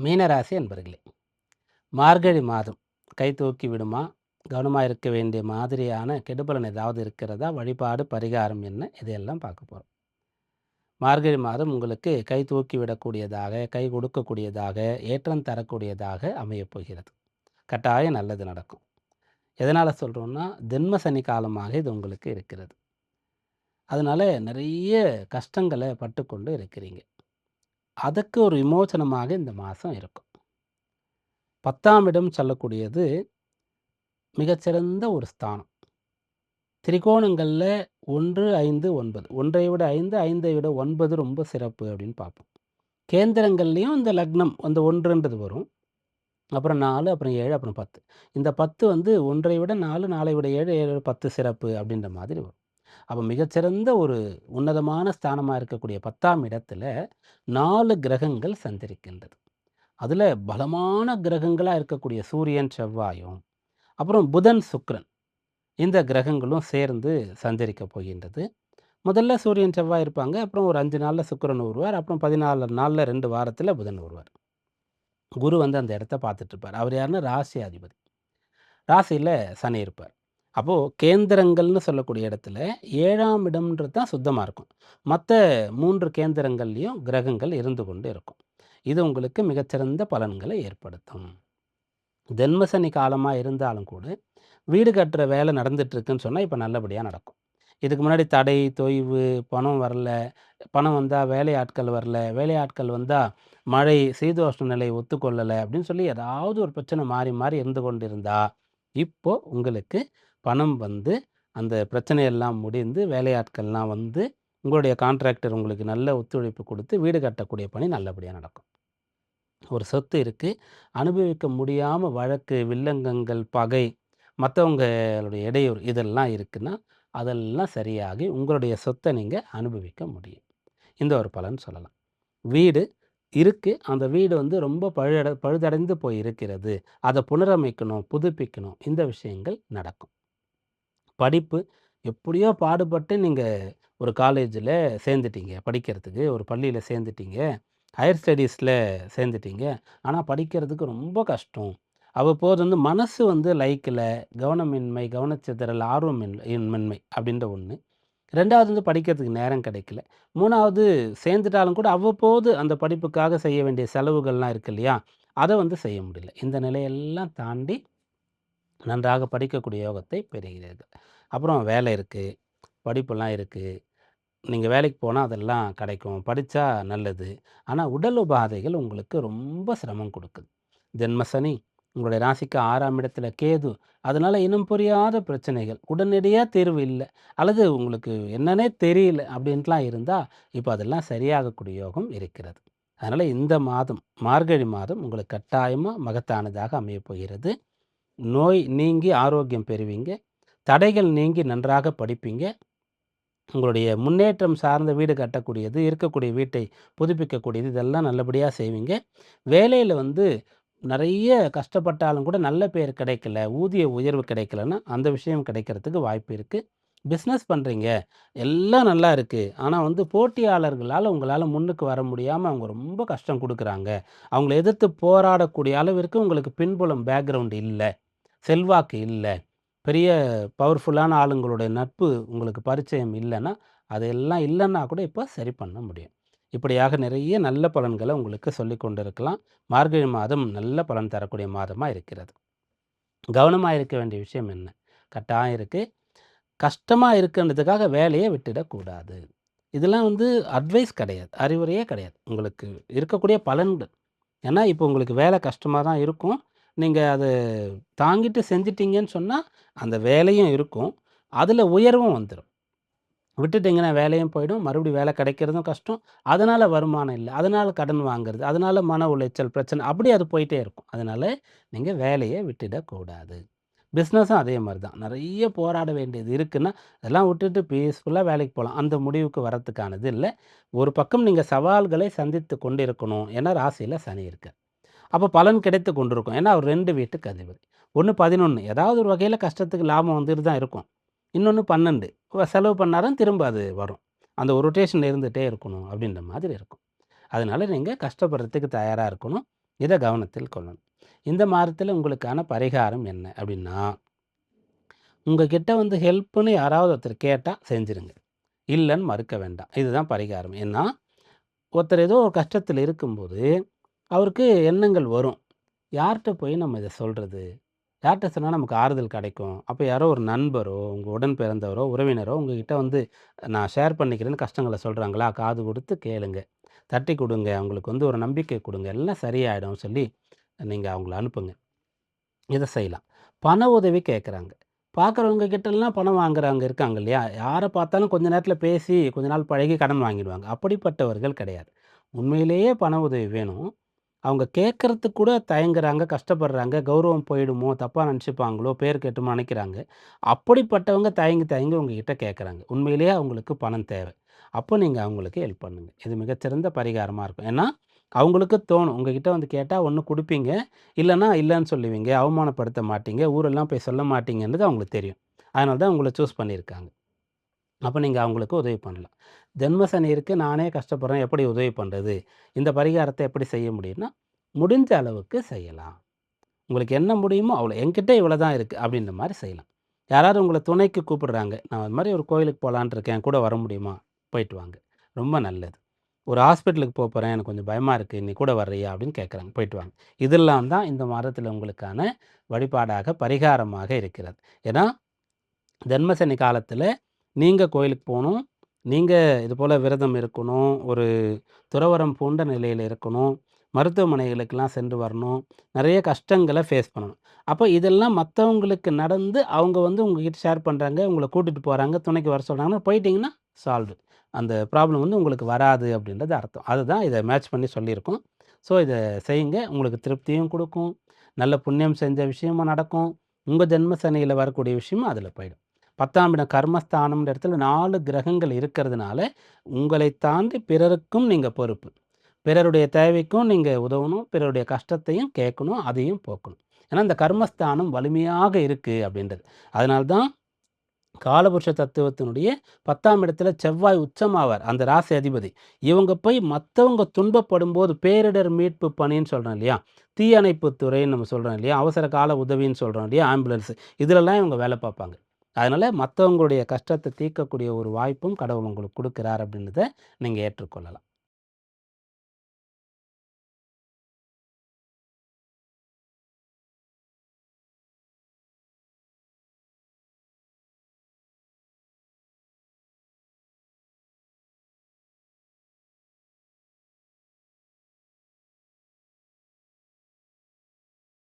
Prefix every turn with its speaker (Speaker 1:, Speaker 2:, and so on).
Speaker 1: மீனராசி அன்பர்களே, மார்கழி மாதம் கை தூக்கி விடுமா? கவனமா இருக்க வேண்டிய மாதிரியான கெடுபலன் ஏதாவது இருக்கிறதா? வழிபாடு, பரிகாரம் என்ன? இதையெல்லாம் பார்க்க போறோம். மார்கழி மாதம் உங்களுக்கு கை தூக்கி விடக்கூடியதாக, கை கொடுக்கக்கூடியதாக, ஏற்றம் தரக்கூடியதாக அமையப் போகிறது. கட்டாயம் நல்லது நடக்கும். எதனால சொல்றோம்னா, தென்ம சனி காலமாக இது உங்களுக்கு இருக்கிறது. அதனால நிறைய கஷ்டங்கள பட்டுக்கொண்டு இருக்கிறீங்க. அதுக்கு ஒரு விமோசனமாக இந்த மாசம் இருக்கும். 10ஆம் இடம் சொல்லக்கூடியது மிகச்சிறந்த ஒரு ஸ்தானம். திரிகோணங்கள்ல 1, 5, 9. 1ஐ விட 5, 5ஐ விட 9 ரொம்ப சிறப்பு அப்படின்னு பார்ப்போம். கேந்திரங்கள்லயும் இந்த லக்னம் அந்த 1ன்றது வரும். அப்புறம் 4, அப்புறம் 7, அப்புறம் 10. இந்த 10 வந்து 1ஐ விட 4, 4ஐ விட 7, 7 விட 10 சிறப்பு அப்படின்ற மாதிரி வரும். அப்ப மிகச்சிறந்த ஒரு உன்னதமான ஸ்தானமா இருக்கக்கூடிய 10ஆம் இடத்துல 4 கிரகங்கள் சஞ்சரிக்கின்றது. அதுல பலமான கிரகங்களா இருக்கக்கூடிய சூரியன், செவ்வாயும், அப்புறம் புதன், சுக்கிரன் இந்த கிரகங்களும் சேர்ந்து சஞ்சரிக்கப் போகின்றது. முதல்ல சூரியன், செவ்வாய் இருப்பாங்க. அப்புறம் ஒரு 5 நாள்ல சுக்கிரன் வருவார். அப்புறம் 14 நாள்ல 2 வாரத்தில புதன் வருவார். குரு வந்து அந்த இடத்த பார்த்துட்டு இருப்பார். அவர் யாருன்னா ராசி அதிபதி. ராசியில சனி இருப்பார். அப்போ கேந்திரங்கள்னு சொல்லக்கூடிய இடத்துல 7ஆம் இடம்ன்றது தான் சுத்தமா இருக்கும். மத்த 3 கேந்திரங்கள்லயும் கிரகங்கள் இருந்து கொண்டு இருக்கும். இது உங்களுக்கு மிகச்சிறந்த பலன்களை ஏற்படுத்தும். ஜென்மசனி காலமா இருந்தாலும் கூட, வீடு கட்டுற வேலை நடந்துட்டு இருக்குன்னு சொன்னா, இப்ப நல்லபடியா நடக்கும். இதுக்கு முன்னாடி தடை, தொய்வு, பணம் வரல, பணம் வந்தா வேலையாட்கள் வரல, வேலையாட்கள் வந்தா மழை, சீதோஷ்ண நிலை ஒத்துக்கொள்ளல அப்படின்னு சொல்லி ஏதாவது ஒரு பிரச்சனை மாறி, மாறி இருந்து கொண்டிருந்தா, இப்போ உங்களுக்கு பணம் வந்து அந்த பிரச்சனையெல்லாம் முடிந்து, வேலையாட்கள்லாம் வந்து, உங்களுடைய கான்ட்ராக்டர் உங்களுக்கு நல்ல ஒத்துழைப்பு குடுத்து, வீடு கட்டக்கூடிய பணி நல்லபடியா நடக்கும். ஒரு சொத்து இருக்கு. அனுபவிக்க முடியாம வழக்கு, வில்லங்கங்கள், பகை, மத்தவங்களுடைய இடையூறு இதெல்லாம் இருக்குன்னா, அதெல்லாம் சரியாகி உங்களுடைய சொத்த நீங்க அனுபவிக்க முடியும். இந்த ஒரு பலன் சொல்லலாம். வீடு இருக்கு. அந்த வீடு வந்து ரொம்ப பழுதடைந்து போய் இருக்கிறது. அத புனரமைக்கணும், புதுப்பிக்கணும். இந்த விஷயங்கள் நடக்கும். படிப்பு எப்படியோ பாடுபட்டு நீங்க ஒரு காலேஜில சேர்ந்துட்டீங்க படிக்கிறதுக்கு. ஒரு பள்ளியில சேர்ந்துட்டீங்க. ஹையர் ஸ்டடீஸ்ல சேர்ந்துட்டீங்க. ஆனா படிக்கிறதுக்கு ரொம்ப கஷ்டம். அவ்வப்போது வந்து மனசு வந்து லைக்கல, கவனமின்மை, கவனச்சிதறல், இன்மை அப்படின்ற ஒண்ணு. 2வது வந்து படிக்கிறதுக்கு நேரம் கிடைக்கல. 3வது சேர்ந்துட்டாலும் கூட அவ்வப்போது அந்த படிப்புக்காக செய்ய வேண்டிய செலவுகள்லாம் இருக்கு இல்லையா? அத வந்து செய்ய முடியல. இந்த நிலையெல்லாம் தாண்டி நன்றாக படிக்கக்கூடிய யோகத்தை பெறுகிறீர்கள். அப்புறம் வேலை இருக்கு, படிப்பெல்லாம் இருக்கு. நீங்க வேலைக்கு போனா அதெல்லாம் கிடைக்கும். படிச்சா நல்லது. ஆனா உடல் உபாதைகள் உங்களுக்கு ரொம்ப சிரமம் குடுக்குது. ஜென்ம சனி, உங்களுடைய ராசிக்கு 6ஆம் இடத்துல கேது. அதனால இனம் புரியாத பிரச்சனைகள். உடனடியா தீர்வு இல்ல. அல்லது உங்களுக்கு என்னன்னே தெரியல அப்படின்ட்டுலாம் இருந்தா, இப்ப அதெல்லாம் சரியாகக்கூடிய யோகம் இருக்கிறது. அதனால இந்த மாதம், மார்கழி மாதம் உங்களுக்கு கட்டாயமா மகத்தானதாக அமையப் போகிறது. நோய் நீங்கி ஆரோக்கியம் பெறுவீங்க. தடைகள் நீங்கி நன்றாக படிப்பீங்க. உங்களுடைய முன்னேற்றம் சார்ந்த வீடு கட்டக்கூடியது, இருக்கக்கூடிய வீட்டை புதுப்பிக்கக்கூடியது, இதெல்லாம் நல்லபடியா செய்வீங்க. வேலையில வந்து நெறைய கஷ்டப்பட்டாலும் கூட நல்ல பேர் கிடைக்கல, ஊதிய உயர்வு கிடைக்கலன்னா, அந்த விஷயம் கிடைக்கிறதுக்கு வாய்ப்பு இருக்கு. பிசினஸ் பண்றீங்க, எல்லாம் நல்லா இருக்கு. ஆனா வந்து போட்டியாளர்களால உங்களால முன்னுக்கு வர முடியாம அவங்க ரொம்ப கஷ்டம் குடுக்குறாங்க. அவங்கள எதிர்த்து போராடக்கூடிய அளவிற்கு உங்களுக்கு பின்புலம் பேக்கிரவுண்ட் இல்ல. செல்வாக்கு இல்ல. பெரிய பவர்ஃபுல்லான ஆளுங்களுடைய நட்பு உங்களுக்கு பரிச்சயம் இல்லன்னா, அதெல்லாம் இல்லன்னா கூட இப்ப சரி பண்ண முடியும். இப்படியாக நிறைய நல்ல பலன்கள உங்களுக்கு சொல்லிக் கொண்டிருக்கலாம். மார்கழி மாதம் நல்ல பலன் தரக்கூடிய மாதமா இருக்கிறது. கவனமா இருக்க வேண்டிய விஷயம் என்ன? கட்டாயம் இருக்கு. கஷ்டமா இருக்குன்றதுக்காக வேலைய விட்டுடக்கூடாது. இதெல்லாம் வந்து அட்வைஸ் கிடையாது. அறிவுரையே கிடையாது. உங்களுக்கு இருக்கக்கூடிய பலன்கள். ஏன்னா, இப்போ உங்களுக்கு வேலை கஷ்டமா தான் இருக்கும். நீங்க அத தாங்கிட்டு செஞ்சுட்டீங்கன்னு சொன்னா, அந்த வேலையும் இருக்கும். அதுல உயர்வும் வந்துரும். விட்டுட்டீங்கன்னா வேலையும் போயிடும். மறுபடியும் வேலை கிடைக்கிறதும் கஷ்டம். அதனால வருமானம் இல்ல. அதனால கடன் வாங்குறது. அதனால மன உளைச்சல், பிரச்சனை அப்படி அது போயிட்டே இருக்கும். அதனால நீங்க வேலைய விட்டுடக்கூடாது. பிசினஸும் அதே மாரி தான். நெறைய போராட வேண்டியது இருக்குன்னா, அதெல்லாம் விட்டுட்டு பீஸ்ஃபுல்லா வேலைக்கு போலாம். அந்த முடிவுக்கு வரத்துக்கானது இல்ல. ஒரு பக்கம் நீங்க சவால்களை சந்தித்து கொண்டிருக்கணும். ஏன்னா ராசியில சனி இருக்கு. அப்ப பலன் கிடைத்து கொண்டிருக்கும். ஏன்னா, அவர் 2 வீட்டுக்கு அதிபதி. ஒண்ணு 11 ஏதாவது ஒரு வகையில கஷ்டத்துக்கு லாபம் வந்துட்டு தான் இருக்கும். இன்னொன்னு 12 செலவு பண்ணாலும் திரும்ப அது வரும். அந்த ஒரு ரொட்டேஷன் இருந்துட்டே இருக்கணும் அப்படின்ற மாதிரி இருக்கும். அதனால நீங்க கஷ்டப்படுறதுக்கு தயாரா இருக்கணும். இதை கவனத்தில் கொள்ளணும். இந்த மாதத்தில் உங்களுக்கான பரிகாரம் என்ன அப்படின்னா, உங்ககிட்ட வந்து ஹெல்ப்னு யாராவது ஒருத்தர் கேட்டால் செஞ்சுருங்க. இல்லைன்னு மறுக்க வேண்டாம். இதுதான் பரிகாரம். ஏன்னா ஒருத்தர் ஏதோ ஒரு கஷ்டத்தில் இருக்கும்போது, அவருக்கு எண்ணங்கள் வரும். யார்ட்ட போய் நம்ம இத சொல்றது? யார்ட்ட சொன்னா நமக்கு ஆறுதல் கிடைக்கும்? அப்ப யாரோ ஒரு நண்பரோ, உங்க உடன் பிறந்தவரோ, உறவினரோ உங்ககிட்ட வந்து நான் ஷேர் பண்ணிக்கிறேன்னு கஷ்டங்கள சொல்றாங்களா? காது குடுத்து கேளுங்க. தட்டி குடுங்க. அவங்களுக்கு வந்து ஒரு நம்பிக்கை குடுங்க. எல்லாம் சரியாயிடும் சொல்லி நீங்க அவங்கள அனுப்புங்க. இத செய்யலாம். பண உதவி கேட்குறாங்க. பார்க்குறவங்க கிட்டலாம் பணம் வாங்குறவங்க இருக்காங்க இல்லையா? யார பார்த்தாலும் கொஞ்ச நேரத்தில பேசி, கொஞ்ச நாள் பழகி கடன் வாங்கிடுவாங்க. அப்படிப்பட்டவர்கள் கிடையாது. உண்மையிலேயே பண உதவி வேணும். அவங்க கேட்கறதுக்கு கூட தயங்குறாங்க, கஷ்டப்படுறாங்க. கௌரவம் போயிடுமோ, தப்பா நினச்சுப்பாங்களோ, பேர் கெட்டுமோ நினைக்கிறாங்க. அப்படிப்பட்டவங்க தயங்கி தயங்கி உங்ககிட்ட கேட்குறாங்க. உண்மையிலேயே அவங்களுக்கு பணம் தேவை. அப்போ நீங்க அவங்களுக்கு ஹெல்ப் பண்ணுங்க. இது மிகச்சிறந்த பரிகாரமா இருக்கும். ஏன்னா, அவங்களுக்கு தோணும். உங்ககிட்ட வந்து கேட்டா ஒண்ணு குடுப்பீங்க. இல்லன்னா, இல்லன்னு சொல்லுவீங்க. அவமானப்படுத்த மாட்டீங்க. ஊரெல்லாம் போய் சொல்ல மாட்டீங்கன்றது அவங்களுக்கு தெரியும். அதனால தான் உங்கள சூஸ் பண்ணியிருக்காங்க. அப்ப நீங்க அவங்களுக்கு உதவி பண்ணலாம். ஜென்ம சனி இருக்கு. நானே கஷ்டப்படுறேன். எப்படி உதவி பண்றது? இந்த பரிகாரத்த எப்படி செய்ய முடியும்னா, முடிஞ்ச அளவுக்கு செய்யலாம். உங்களுக்கு என்ன முடியுமோ அவ்வளோ. என்கிட்ட இவ்வளோ தான் இருக்கு. அப்படின்ற மாரி செய்யலாம். யாராவது உங்கள துணைக்கு கூப்பிடுறாங்க. நான் அது மாரி ஒரு கோயிலுக்கு போலான்ட்டு இருக்கேன். கூட வர முடியுமா? போயிட்டு வாங்க. ரொம்ப நல்லது. ஒரு ஹாஸ்பிட்டலுக்கு போறேன். எனக்கு கொஞ்சம் பயமா இருக்கு. நீ கூட வர்றியா? அப்படின்னு கேட்குறாங்க. போயிட்டு வாங்க. இதெல்லாம் தான் இந்த மாதத்தில உங்களுக்கான வழிபாடாக, பரிகாரமாக இருக்கிறது. ஏன்னா, ஜென்மசனி காலத்தில நீங்க கோயிலுக்கு போணும். நீங்க இதுபோல விரதம் இருக்கணும். ஒரு துறவறம் பூண்ட நிலையில இருக்கணும். மருத்துவமனைகளுக்கெல்லாம் சென்று வரணும். நெறைய கஷ்டங்கள ஃபேஸ் பண்ணணும். அப்ப இதெல்லாம் மத்தவங்களுக்கு நடந்து, அவங்க வந்து உங்ககிட்ட ஷேர் பண்றாங்க. உங்கள கூட்டிட்டு போறாங்க. துணைக்கு வர சொல்றாங்கன்னா, போயிட்டீங்கன்னா சால்வ்டு. அந்த ப்ராப்ளம் வந்து உங்களுக்கு வராது அப்படின்றது அர்த்தம். அதுதான் இத மேட்ச் பண்ணி சொல்லியிருக்கோம். ஸோ இத செய்யுங்க. உங்களுக்கு திருப்தியும் குடுக்கும். நல்ல புண்ணியம் செஞ்ச விஷயமும் நடக்கும். உங்க ஜென்ம சனியில வரக்கூடிய விஷயமும் அதில போயிடும். 10ஆம் இடம் கர்மஸ்தானம்ன்ற இடத்துல 4 கிரகங்கள் இருக்கிறதுனால, உங்களை தாண்டி பிறருக்கும் நீங்க பொறுப்பு. பிறருடைய தேவைக்கும் நீங்க உதவணும். பிறருடைய கஷ்டத்தையும் கேட்கணும். அதையும் போக்கணும். ஏன்னா, இந்த கர்மஸ்தானம் வலிமையாக இருக்கு அப்படின்றது. அதனால தான் காலபுருஷ தத்துவத்தினுடைய 10ஆம் இடத்துல செவ்வாய் உச்சமாவார். அந்த ராசி அதிபதி. இவங்க போய் மத்தவங்க துன்பப்படும்போது பேரிடர் மீட்பு பணின்னு சொல்றோம் இல்லையா? தீயணைப்பு துறைன்னு நம்ம சொல்றோம் இல்லையா? அவசர கால உதவின்னு சொல்றோம் இல்லையா? ஆம்புலன்ஸ். இதுலலாம் இவங்க வேலை பார்ப்பாங்க. அதனால மத்தவங்களுடைய கஷ்டத்த தீர்க்கக்கூடிய ஒரு வாய்ப்பும் கடவுள் உங்களுக்கு குடுக்கிறார் அப்படின்றத நீங்க ஏற்றுக்கொள்ளலாம்.